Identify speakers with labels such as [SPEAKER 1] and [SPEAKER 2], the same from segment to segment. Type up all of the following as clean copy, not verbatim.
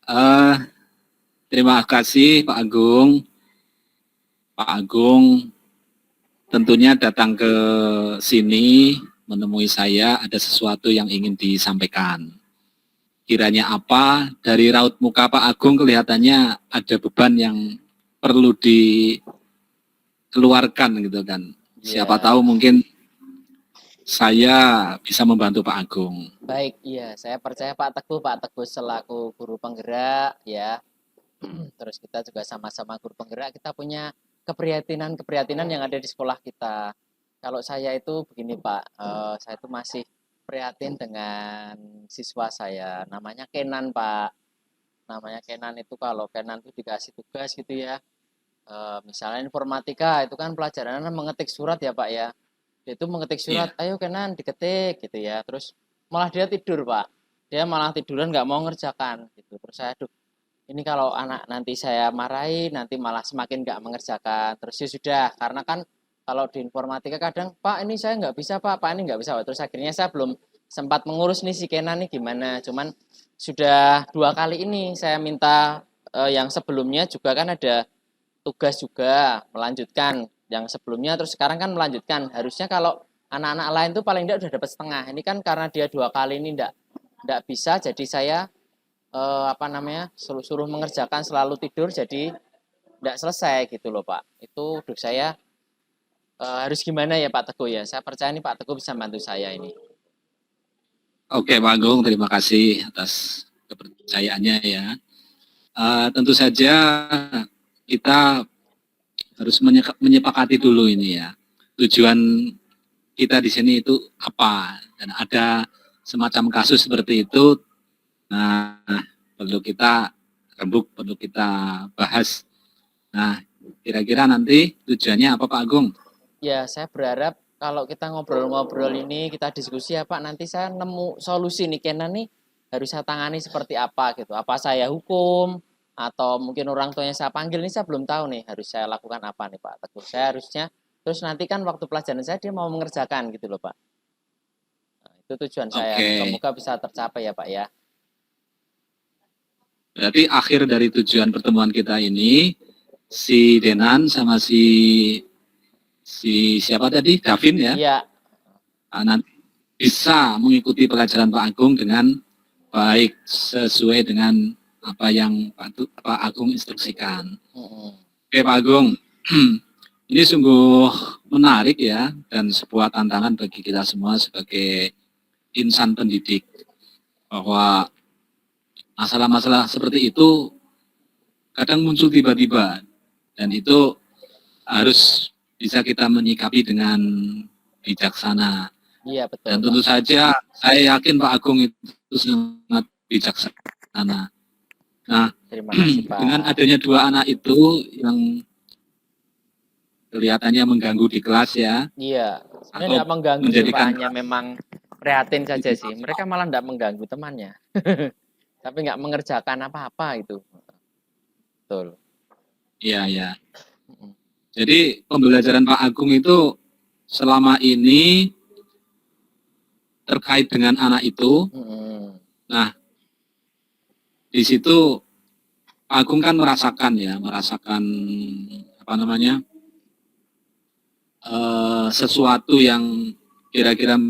[SPEAKER 1] Eh, Terima kasih Pak Agung. Pak Agung tentunya datang ke sini menemui saya ada sesuatu yang ingin disampaikan. Kiranya apa? Dari raut muka Pak Agung kelihatannya ada beban yang perlu dikeluarkan gitu kan. Siapa
[SPEAKER 2] Ya,
[SPEAKER 1] tahu mungkin saya bisa membantu Pak Agung.
[SPEAKER 2] baik. Iya, saya percaya Pak Teguh selaku guru penggerak, ya. Terus kita juga sama-sama guru penggerak, kita punya keprihatinan-keprihatinan yang ada di sekolah kita. Kalau saya itu begini, Pak, saya itu masih prihatin dengan siswa saya, namanya Kenan, Pak. Namanya Kenan itu kalau Kenan itu dikasih tugas gitu ya, misalnya informatika itu kan pelajarannya mengetik surat ya, Pak ya. Dia itu mengetik surat,
[SPEAKER 1] Iya.
[SPEAKER 2] ayo Kenan diketik gitu ya. Terus malah dia tidur, Pak. Dia malah tiduran nggak mau ngerjakan gitu. Terus saya, aduh, ini kalau anak nanti saya marahi, nanti malah semakin nggak mengerjakan. Terus ya sudah, karena kan kalau di informatika kadang, Pak ini saya nggak bisa, Pak ini nggak bisa. Terus akhirnya saya belum sempat mengurus nih si Kenan nih gimana. Cuman sudah 2 kali ini saya minta, yang sebelumnya juga kan ada tugas juga melanjutkan yang sebelumnya, terus sekarang kan melanjutkan. Harusnya kalau anak-anak lain tuh paling tidak udah dapat setengah. Ini kan karena dia 2 kali ini enggak bisa, jadi saya, apa namanya, suruh mengerjakan selalu tidur, jadi enggak selesai gitu loh, Pak. Itu untuk saya, harus gimana ya Pak Teguh ya? Saya percaya nih Pak Teguh bisa bantu saya ini.
[SPEAKER 1] Oke Pak Agung, terima kasih atas kepercayaannya ya. Tentu saja kita harus menyepakati dulu ini ya. Tujuan kita di sini itu apa? Dan ada semacam kasus seperti itu. Nah, perlu kita rembuk, perlu kita bahas. Nah, kira-kira nanti tujuannya apa Pak Agung?
[SPEAKER 2] Ya, saya berharap kalau kita ngobrol-ngobrol ini, kita diskusi ya Pak, nanti saya nemu solusi nih, Kenan nih harus saya tangani seperti apa gitu. Apa saya hukum, atau mungkin orang tuanya saya panggil, ini saya belum tahu nih harus saya lakukan apa nih Pak Teguh. Saya harusnya, terus nanti kan waktu pelajaran saya dia mau mengerjakan gitu loh Pak. Nah, itu tujuan saya,
[SPEAKER 1] Oke,
[SPEAKER 2] moga-moga bisa tercapai ya Pak ya.
[SPEAKER 1] berarti akhir dari tujuan pertemuan kita ini, si Denan sama si siapa tadi? Davin ya,
[SPEAKER 2] Iya,
[SPEAKER 1] nanti bisa mengikuti pelajaran Pak Agung dengan baik sesuai dengan apa yang Pak Agung instruksikan. Oke Pak Agung, ini sungguh menarik ya dan sebuah tantangan bagi kita semua sebagai insan pendidik bahwa masalah-masalah seperti itu kadang muncul tiba-tiba dan itu harus bisa kita menyikapi dengan bijaksana.
[SPEAKER 2] iya betul
[SPEAKER 1] Dan
[SPEAKER 2] Pak.
[SPEAKER 1] tentu saja saya yakin Pak Agung itu sangat bijaksana. Nah,
[SPEAKER 2] Terima kasih
[SPEAKER 1] dengan
[SPEAKER 2] Pak.
[SPEAKER 1] adanya 2 anak itu yang kelihatannya mengganggu di kelas ya,
[SPEAKER 2] Iya, sebenarnya
[SPEAKER 1] atau
[SPEAKER 2] tidak mengganggu sih Pak,
[SPEAKER 1] menjadikan
[SPEAKER 2] hanya memang prihatin saja sih. Mereka malah tidak mengganggu temannya. Tapi nggak mengerjakan apa-apa itu. Betul.
[SPEAKER 1] ya ya. Jadi pembelajaran Pak Agung itu selama ini terkait dengan anak itu. Nah, di situ Pak Agung kan merasakan ya, merasakan apa namanya sesuatu yang kira-kira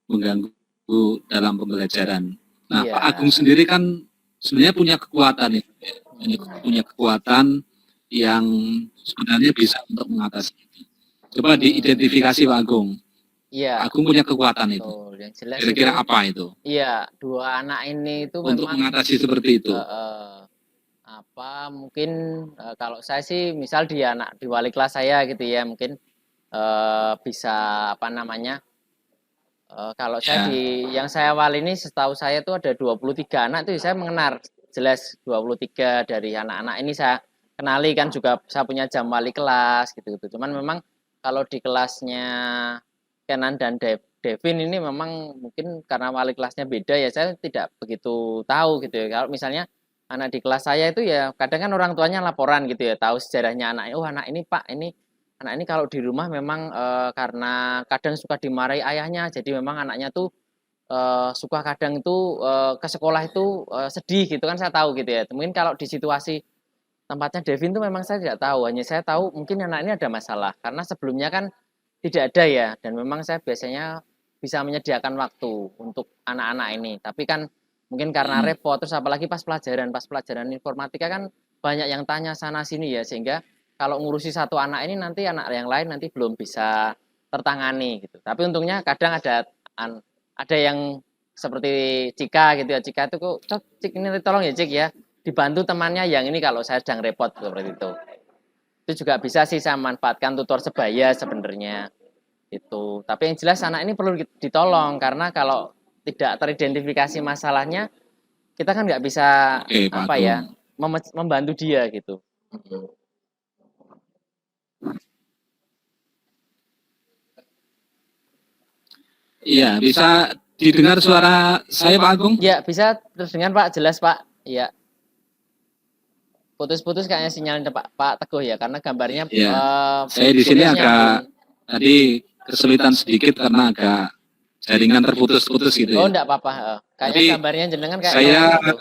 [SPEAKER 1] mengganggu dalam pembelajaran. Nah, Pak
[SPEAKER 2] Iya.
[SPEAKER 1] Agung sendiri kan sebenarnya punya kekuatan ya, punya kekuatan yang sebenarnya bisa untuk mengatasi itu. Coba diidentifikasi Pak Agung. Pak
[SPEAKER 2] Iya,
[SPEAKER 1] Agung punya kekuatan itu.
[SPEAKER 2] betul. Yang jelas
[SPEAKER 1] Kira-kira
[SPEAKER 2] itu,
[SPEAKER 1] apa itu
[SPEAKER 2] iya, 2 anak ini itu
[SPEAKER 1] untuk
[SPEAKER 2] memang,
[SPEAKER 1] mengatasi seperti itu?
[SPEAKER 2] apa, mungkin, kalau saya sih misal di wali kelas saya gitu ya, mungkin, bisa, apa namanya, kalau saya
[SPEAKER 1] Ya,
[SPEAKER 2] yang saya wali ini setahu saya itu ada 23 anak tuh saya mengenal jelas 23 dari anak-anak ini saya kenali kan juga saya punya jam wali kelas gitu-gitu. Cuman memang kalau di kelasnya Kenan dan Devin ini memang mungkin karena wali kelasnya beda ya saya tidak begitu tahu gitu ya. Kalau misalnya anak di kelas saya itu ya kadang kan orang tuanya laporan gitu ya, tahu sejarahnya anak, oh anak ini Pak, ini anak ini kalau di rumah memang, karena kadang suka dimarahi ayahnya, jadi memang anaknya tuh, suka kadang itu ke sekolah itu sedih gitu kan saya tahu gitu ya. Mungkin kalau di situasi tempatnya Devin tuh memang saya tidak tahu, hanya saya tahu mungkin anak ini ada masalah karena sebelumnya kan tidak ada ya dan memang saya biasanya bisa menyediakan waktu untuk anak-anak ini. Tapi kan mungkin karena
[SPEAKER 1] Hmm.
[SPEAKER 2] repot terus apalagi pas pelajaran informatika kan banyak yang tanya sana sini ya sehingga kalau ngurusi satu anak ini nanti anak yang lain nanti belum bisa tertangani gitu. Tapi untungnya kadang ada yang seperti Cika gitu ya. Cika itu kok, Cik ini tolong ya Cik ya dibantu temannya yang ini kalau saya sedang repot seperti itu. Itu juga bisa sih saya manfaatkan tutor sebaya sebenarnya itu. Tapi yang jelas anak ini perlu ditolong karena kalau tidak teridentifikasi masalahnya kita kan nggak bisa
[SPEAKER 1] Oke, Pak
[SPEAKER 2] apa
[SPEAKER 1] Agung.
[SPEAKER 2] ya membantu dia gitu.
[SPEAKER 1] Iya, bisa didengar suara saya Pak Agung?
[SPEAKER 2] Ya bisa terdengar Pak jelas Pak. Iya. Putus-putus kayaknya sinyalnya Pak Teguh ya karena gambarnya
[SPEAKER 1] Iya. Saya di sini agak tadi kesulitan sedikit karena agak jaringan terputus-putus gitu
[SPEAKER 2] Oh
[SPEAKER 1] ya.
[SPEAKER 2] enggak apa-apa. Kayaknya
[SPEAKER 1] Tapi
[SPEAKER 2] gambarnya jenengan kayak
[SPEAKER 1] saya
[SPEAKER 2] gitu.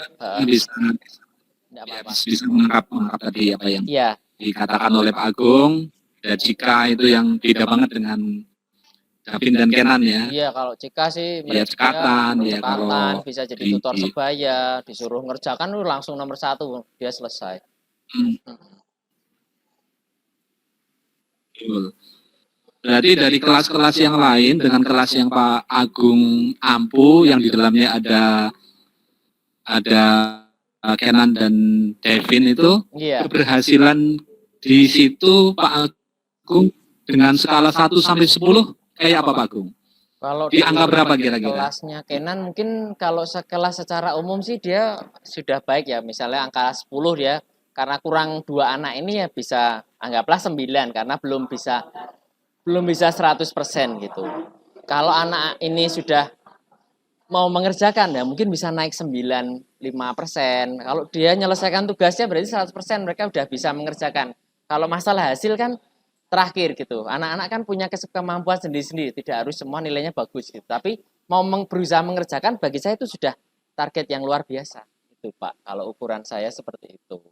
[SPEAKER 1] bisa
[SPEAKER 2] Enggak
[SPEAKER 1] ya,
[SPEAKER 2] apa-apa.
[SPEAKER 1] bisa menangkap tadi apa yang
[SPEAKER 2] Iya.
[SPEAKER 1] dikatakan oleh Pak Agung dan Cika itu yang beda banget dengan Davin dan Kenan ya.
[SPEAKER 2] Iya, kalau Cika sih
[SPEAKER 1] Ya
[SPEAKER 2] mereka
[SPEAKER 1] cekatan ya
[SPEAKER 2] cekatan,
[SPEAKER 1] kalau
[SPEAKER 2] bisa jadi
[SPEAKER 1] di,
[SPEAKER 2] tutor sebaya, disuruh ngerjakan lu langsung nomor 1, dia selesai.
[SPEAKER 1] hmm, betul. Berarti dari kelas-kelas yang lain dengan kelas yang Pak Agung ampu yang di dalamnya ada Kenan dan Devin itu
[SPEAKER 2] Iya.
[SPEAKER 1] keberhasilan di situ Pak Agung dengan skala 1 sampai 10 kayak apa Pak Agung?
[SPEAKER 2] Kalau
[SPEAKER 1] Di angka berapa kira-kira?
[SPEAKER 2] kelasnya Kenan mungkin kalau sekelas secara umum sih dia sudah baik ya. Misalnya angka 10 dia karena kurang 2 anak ini ya bisa anggaplah 9 karena belum bisa 100% gitu. Kalau anak ini sudah mau mengerjakan ya mungkin bisa naik 95%. Kalau dia menyelesaikan tugasnya berarti 100% mereka udah bisa mengerjakan. Kalau masalah hasil kan terakhir gitu. Anak-anak kan punya kemampuan sendiri-sendiri, tidak harus semua nilainya bagus gitu. Tapi mau berusaha mengerjakan bagi saya itu sudah target yang luar biasa. Itu Pak, kalau ukuran saya seperti itu.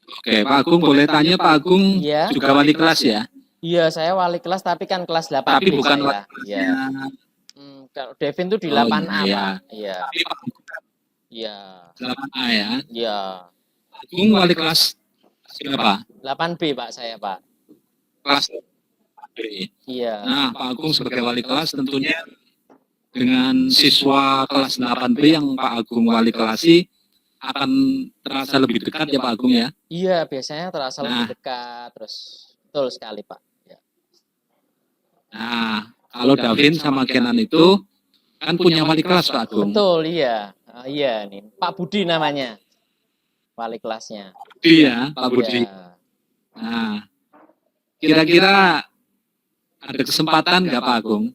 [SPEAKER 1] Oke, Pak Agung boleh tanya Pak Agung
[SPEAKER 2] Iya.
[SPEAKER 1] juga wali kelas ya?
[SPEAKER 2] Iya, saya wali kelas tapi kan kelas 8B
[SPEAKER 1] Tapi bukan wali
[SPEAKER 2] saya.
[SPEAKER 1] kelasnya.
[SPEAKER 2] Iya. Kalau Devin tuh di
[SPEAKER 1] Oh
[SPEAKER 2] 8A,
[SPEAKER 1] iya.
[SPEAKER 2] Pak. Iya.
[SPEAKER 1] Tapi Pak Agung
[SPEAKER 2] Iya.
[SPEAKER 1] 8A ya.
[SPEAKER 2] Iya.
[SPEAKER 1] Agung wali kelas berapa?
[SPEAKER 2] 8B Pak saya, Pak.
[SPEAKER 1] Kelas B.
[SPEAKER 2] Iya.
[SPEAKER 1] Nah, Pak Agung sebagai wali kelas tentunya dengan siswa kelas 8B yang Pak Agung wali kelasi akan terasa lebih dekat ya Pak Agung ya?
[SPEAKER 2] Iya, biasanya terasa
[SPEAKER 1] Nah.
[SPEAKER 2] lebih dekat. Terus betul sekali, Pak. Ya.
[SPEAKER 1] Nah, kalau Davin sama Kenan itu kan punya wali kelas Pak Agung.
[SPEAKER 2] Betul, iya. Iya nih, Pak Budi namanya. Wali kelasnya.
[SPEAKER 1] Iya, Pak Budi.
[SPEAKER 2] Iya.
[SPEAKER 1] Nah, kira-kira ada kesempatan nggak Pak Agung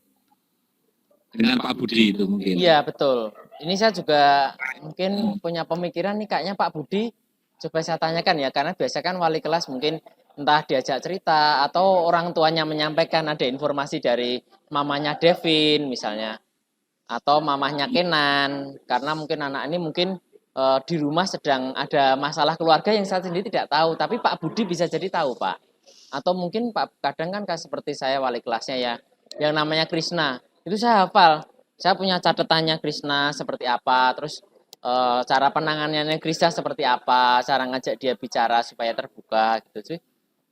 [SPEAKER 1] dengan Pak Budi itu mungkin?
[SPEAKER 2] Iya, betul. Ini saya juga mungkin punya pemikiran nih kayaknya Pak Budi coba saya tanyakan ya karena biasa kan wali kelas mungkin entah diajak cerita atau orang tuanya menyampaikan ada informasi dari mamanya Devin misalnya atau mamahnya Kenan karena mungkin anak ini mungkin di rumah sedang ada masalah keluarga yang saya sendiri tidak tahu tapi Pak Budi bisa jadi tahu Pak atau mungkin Pak kadang kan seperti saya wali kelasnya ya yang namanya Krishna itu saya hafal saya punya catatannya Krishna seperti apa terus cara penanganannya Krishna seperti apa cara ngajak dia bicara supaya terbuka gitu sih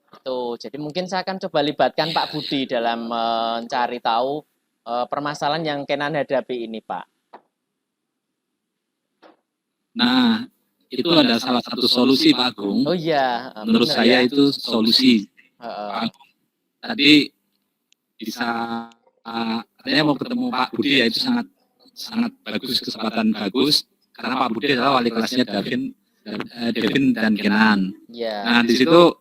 [SPEAKER 2] itu jadi mungkin saya akan coba libatkan Pak Budi dalam mencari tahu permasalahan yang Kenan hadapi ini Pak.
[SPEAKER 1] Nah, itu ada salah satu solusi Pak Agung.
[SPEAKER 2] Oh iya,
[SPEAKER 1] menurut saya
[SPEAKER 2] ya.
[SPEAKER 1] itu solusi. Pak Agung tadi bisa katanya mau ketemu Pak Budi ya itu sangat sangat bagus kesempatan bagus karena Pak Budi adalah wali kelasnya Devin dan Kenan.
[SPEAKER 2] Ya.
[SPEAKER 1] Nah di situ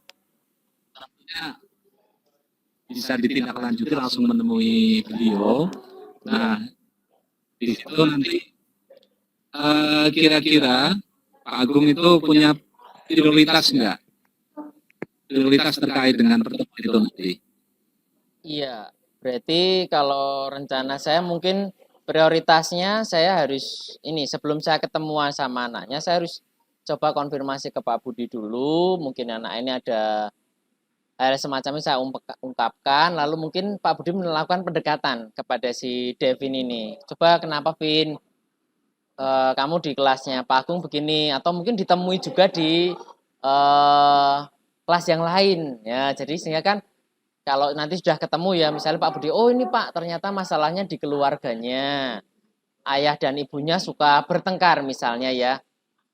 [SPEAKER 1] bisa ditindaklanjuti langsung menemui beliau. Nah di situ nanti kira-kira Pak Agung itu punya prioritas enggak? Prioritas terkait dengan pertemuan itu nanti.
[SPEAKER 2] Iya, Berarti kalau rencana saya mungkin prioritasnya saya harus ini sebelum saya ketemuan sama anaknya saya harus coba konfirmasi ke Pak Budi dulu. Mungkin anak ini ada hal semacam ini saya ungkapkan, lalu mungkin Pak Budi melakukan pendekatan kepada si Devin ini. Coba kenapa Vin, kamu di kelasnya Pak Agung begini, atau mungkin ditemui juga di kelas yang lain ya. Jadi sehingga kan kalau nanti sudah ketemu ya misalnya Pak Budi, oh ini Pak ternyata masalahnya di keluarganya, ayah dan ibunya suka bertengkar misalnya ya.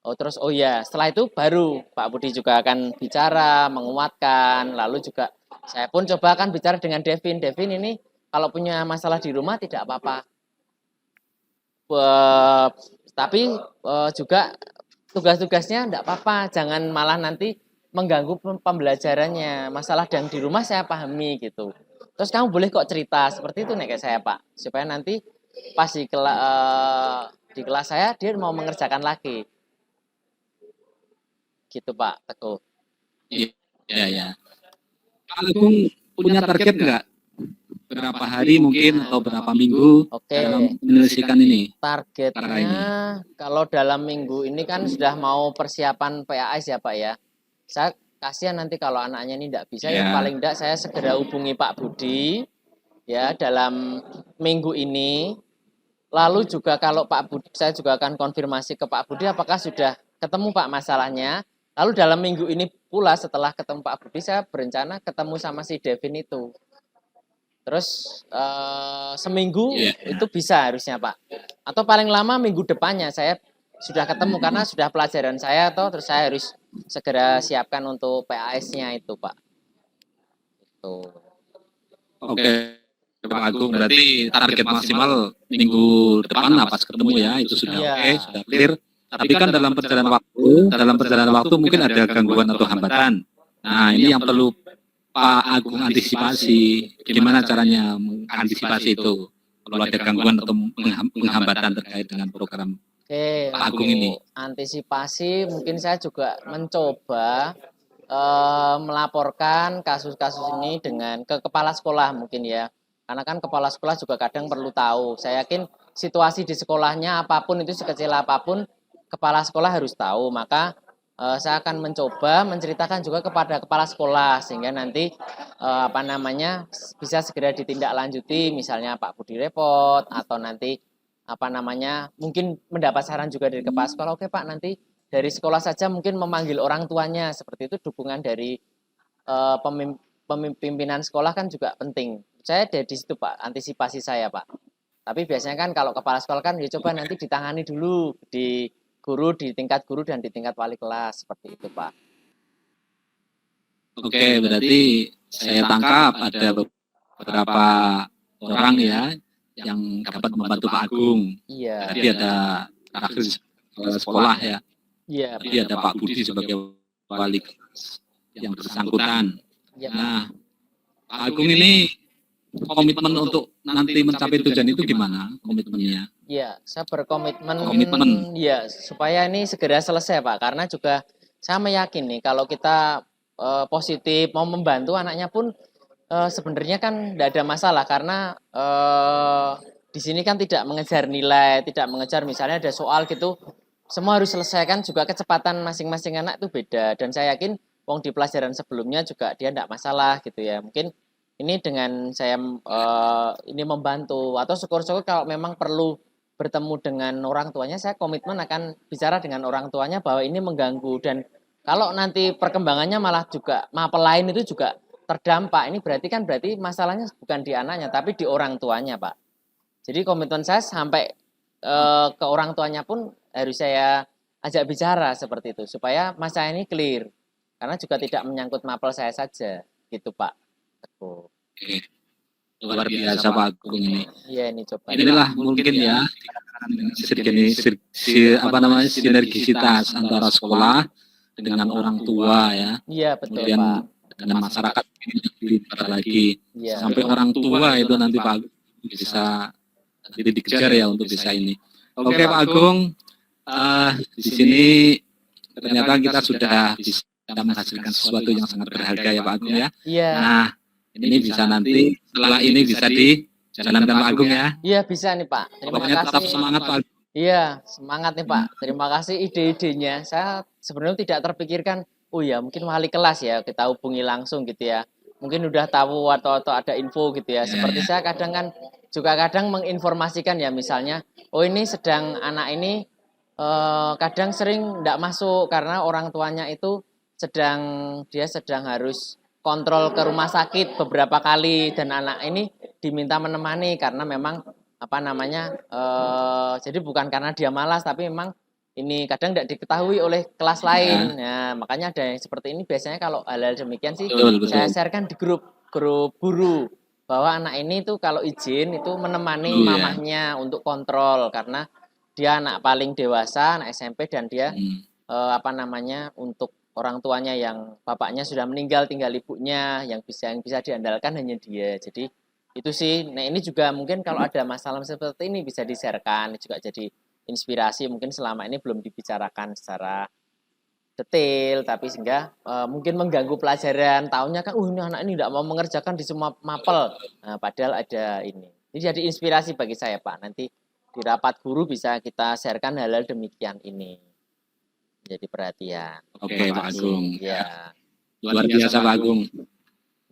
[SPEAKER 2] Oh terus oh ya setelah itu baru Pak Budi juga akan bicara menguatkan, lalu juga saya pun coba akan bicara dengan Devin. Devin ini kalau punya masalah di rumah tidak apa-apa, tapi juga tugas-tugasnya enggak apa-apa, jangan malah nanti mengganggu pembelajarannya. Masalah yang di rumah saya pahami gitu. Terus kamu boleh kok cerita seperti itu nih kayak saya Pak, supaya nanti pas di kelas saya dia mau mengerjakan lagi, gitu Pak Teguh.
[SPEAKER 1] Iya, ya. Pak Agung punya target nggak? Berapa hari mungkin atau berapa minggu dalam menyelesaikan ini?
[SPEAKER 2] Targetnya kalau dalam minggu ini kan sudah mau persiapan PAS ya Pak ya. Saya kasihan nanti kalau anaknya ini tidak bisa ya paling tidak saya segera hubungi Pak Budi ya dalam minggu ini. Lalu juga kalau Pak Budi saya juga akan konfirmasi ke Pak Budi apakah sudah ketemu Pak masalahnya. Lalu dalam minggu ini pula setelah ketemu Pak Budi saya berencana ketemu sama si Devin itu. Terus seminggu itu bisa harusnya Pak. Atau paling lama minggu depannya saya sudah ketemu karena sudah pelajaran saya atau terus saya harus segera siapkan untuk PAS-nya itu Pak. Itu.
[SPEAKER 1] Oke, Pak Agung berarti target maksimal minggu depan lah pas ketemu ya itu sudah oke, sudah clear. Tapi kan dalam perjalanan waktu mungkin ada gangguan atau hambatan. Nah ini yang perlu Pak Agung antisipasi, gimana caranya mengantisipasi itu kalau ada gangguan atau penghambatan terkait dengan program Pak Agung ini.
[SPEAKER 2] Antisipasi mungkin saya juga mencoba melaporkan kasus-kasus ini dengan ke kepala sekolah mungkin ya. Karena kan kepala sekolah juga kadang perlu tahu. Saya yakin situasi di sekolahnya apapun itu sekecil apapun kepala sekolah harus tahu. Maka saya akan mencoba menceritakan juga kepada kepala sekolah sehingga nanti bisa segera ditindaklanjuti misalnya Pak Budi repot atau nanti mungkin mendapat saran juga dari kepala sekolah. Oke Pak, nanti dari sekolah saja mungkin memanggil orang tuanya seperti itu, dukungan dari pimpinan sekolah kan juga penting. Saya ada di situ Pak, antisipasi saya Pak. Tapi biasanya kan kalau kepala sekolah kan ya coba nanti ditangani dulu di guru, di tingkat guru dan di tingkat wali kelas seperti itu Pak.
[SPEAKER 1] Oke, berarti saya tangkap ada beberapa orang ya yang dapat membantu Pak Agung.
[SPEAKER 2] Iya.
[SPEAKER 1] Jadi ada praksis sekolah ya.
[SPEAKER 2] Iya.
[SPEAKER 1] Jadi ada Pak Budi sebagai wali kelas yang bersangkutan.
[SPEAKER 2] Ya,
[SPEAKER 1] nah, Pak Agung ini komitmen untuk nanti mencapai tujuan itu gimana komitmennya?
[SPEAKER 2] Iya, saya berkomitmen ya supaya ini segera selesai Pak, karena juga saya meyakini kalau kita positif mau membantu anaknya pun sebenarnya kan tidak ada masalah karena di sini kan tidak mengejar nilai, tidak mengejar misalnya ada soal gitu, semua harus selesaikan juga kecepatan masing-masing anak itu beda dan saya yakin wong di pelajaran sebelumnya juga dia tidak masalah gitu ya. Mungkin ini dengan saya ini membantu atau syukur-syukur kalau memang perlu bertemu dengan orang tuanya, saya komitmen akan bicara dengan orang tuanya bahwa ini mengganggu dan kalau nanti perkembangannya malah juga mapel lain itu juga terdampak. Ini berarti masalahnya bukan di anaknya tapi di orang tuanya, Pak. Jadi komitmen saya sampai ke orang tuanya pun harus saya ajak bicara seperti itu supaya masalah ini clear. Karena juga tidak menyangkut mapel saya saja, gitu Pak.
[SPEAKER 1] Oke. Luar biasa Pak Agung ini.
[SPEAKER 2] Iya ini coba.
[SPEAKER 1] Inilah mungkin ya sinergisitas antara sekolah dengan orang tua ya.
[SPEAKER 2] Iya betul
[SPEAKER 1] kemudian
[SPEAKER 2] Pak.
[SPEAKER 1] Dengan masyarakat lebih lagi sampai orang tua itu nanti Pak Agung bisa jadi dikejar ya untuk bisa ini. Oke Pak Agung, di sini ternyata kita sudah bisa menghasilkan sesuatu yang sangat berharga ya Pak Agung ya.
[SPEAKER 2] Iya.
[SPEAKER 1] Nah, Ini bisa nanti setelah ini bisa dijalankan Pak Agung ya.
[SPEAKER 2] Iya bisa nih Pak. Terima
[SPEAKER 1] Pokoknya tetap
[SPEAKER 2] kasih.
[SPEAKER 1] semangat Pak.
[SPEAKER 2] Iya, semangat nih Pak. Terima kasih ide-idenya. Saya sebenarnya tidak terpikirkan, oh ya mungkin wali kelas ya, kita hubungi langsung gitu ya. Mungkin udah tahu atau ada info gitu ya. Seperti saya kadang kan juga kadang menginformasikan ya misalnya, oh ini sedang anak ini kadang sering tidak masuk karena orang tuanya itu dia sedang harus kontrol ke rumah sakit beberapa kali dan anak ini diminta menemani karena memang apa namanya jadi bukan karena dia malas tapi memang ini kadang tidak diketahui oleh kelas lain. Nah, makanya ada yang seperti ini biasanya kalau hal-hal demikian sih
[SPEAKER 1] Betul.
[SPEAKER 2] saya sharekan di grup guru bahwa anak ini tuh kalau izin itu menemani mamahnya untuk kontrol karena dia anak paling dewasa, anak SMP dan dia apa namanya untuk orang tuanya yang bapaknya sudah meninggal tinggal ibunya yang bisa diandalkan hanya dia. Jadi itu sih, nah ini juga mungkin kalau ada masalah seperti ini bisa di-sharekan, juga jadi inspirasi mungkin selama ini belum dibicarakan secara detail, tapi sehingga mungkin mengganggu pelajaran, tahunya kan, ini anak ini tidak mau mengerjakan di semua mapel, nah, padahal ada ini. Ini jadi inspirasi bagi saya Pak, nanti di rapat guru bisa kita sharekan hal-hal demikian ini. Jadi perhatian.
[SPEAKER 1] Oke Pak Agung.
[SPEAKER 2] Ya.
[SPEAKER 1] Luar biasa Pak Agung.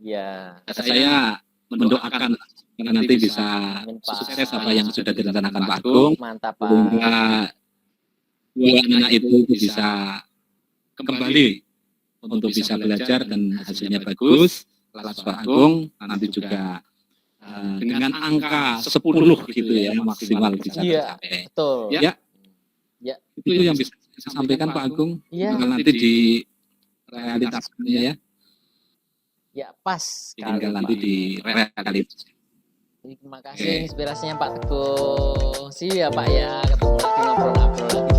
[SPEAKER 2] Ya.
[SPEAKER 1] Saya mendoakan nanti bisa sukses apa yang sudah direncanakan Pak Agung.
[SPEAKER 2] Mantap Pak.
[SPEAKER 1] Sehingga dua anak itu bisa kembali untuk bisa belajar dan hasilnya bagus. Kelas Pak Agung nanti juga dengan angka 10 gitu ya maksimal bisa tercapai.
[SPEAKER 2] Betul.
[SPEAKER 1] Ya. Itu yang bisa saya sampaikan Pak Agung.
[SPEAKER 2] Iya.
[SPEAKER 1] Nanti di realitasnya ya.
[SPEAKER 2] Ya pas.
[SPEAKER 1] Tinggal nanti di realitas.
[SPEAKER 2] Terima kasih inspirasinya Pak Teguh. Siap Pak ya, ketemu lagi ngobrol-ngobrol lagi.